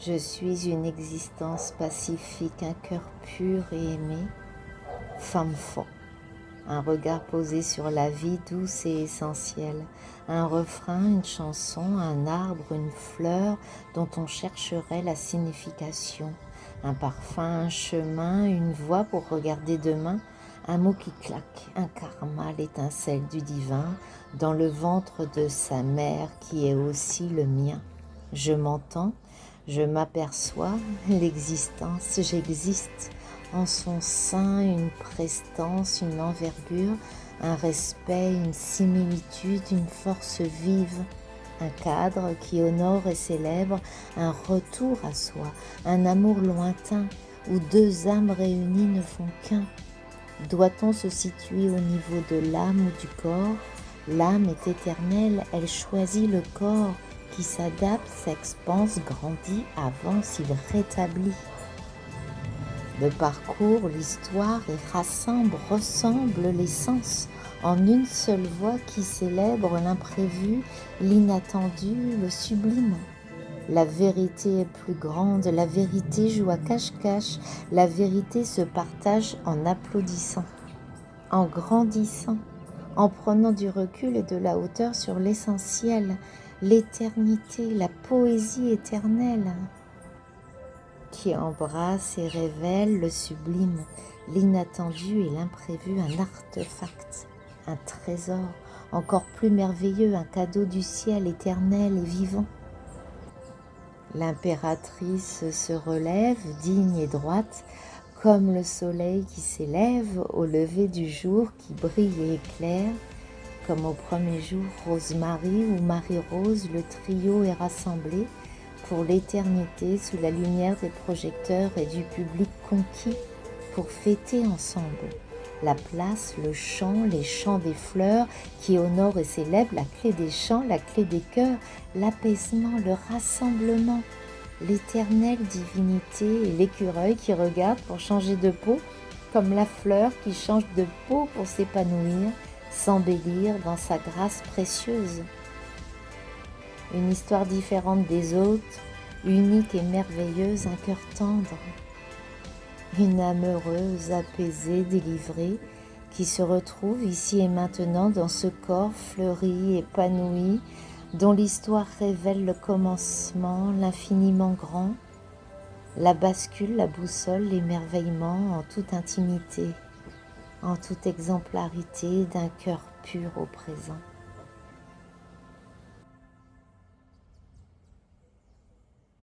Je suis une existence pacifique, un cœur pur et aimé, femme forte. Un regard posé sur la vie douce et essentielle, un refrain, une chanson, un arbre, une fleur dont on chercherait la signification, un parfum, un chemin, une voix pour regarder demain, un mot qui claque, un karma, l'étincelle du divin, dans le ventre de sa mère qui est aussi le mien. Je m'entends, je m'aperçois, l'existence, j'existe. En son sein, une prestance, une envergure, un respect, une similitude, une force vive, un cadre qui honore et célèbre, un retour à soi, un amour lointain où deux âmes réunies ne font qu'un. Doit-on se situer au niveau de l'âme ou du corps? L'âme est éternelle, elle choisit le corps qui s'adapte, s'expanse, grandit, avance, il rétablit. Le parcours, l'histoire y rassemble, ressemble l'essence en une seule voix qui célèbre l'imprévu, l'inattendu, le sublime. La vérité est plus grande, la vérité joue à cache-cache, la vérité se partage en applaudissant, en grandissant, en prenant du recul et de la hauteur sur l'essentiel, l'éternité, la poésie éternelle, qui embrasse et révèle le sublime, l'inattendu et l'imprévu, un artefact, un trésor encore plus merveilleux, un cadeau du ciel éternel et vivant. L'impératrice se relève, digne et droite, comme le soleil qui s'élève au lever du jour, qui brille et éclaire, comme au premier jour, Rosemary ou Marie-Rose, le trio est rassemblé, pour l'éternité sous la lumière des projecteurs et du public conquis pour fêter ensemble. La place, le chant, les chants des fleurs qui honorent et célèbrent la clé des chants, la clé des cœurs, l'apaisement, le rassemblement, l'éternelle divinité et l'écureuil qui regarde pour changer de peau, comme la fleur qui change de peau pour s'épanouir, s'embellir dans sa grâce précieuse. Une histoire différente des autres, unique et merveilleuse, un cœur tendre. Une âme heureuse, apaisée, délivrée, qui se retrouve ici et maintenant dans ce corps fleuri, épanoui, dont l'histoire révèle le commencement, l'infiniment grand, la bascule, la boussole, l'émerveillement en toute intimité, en toute exemplarité d'un cœur pur au présent.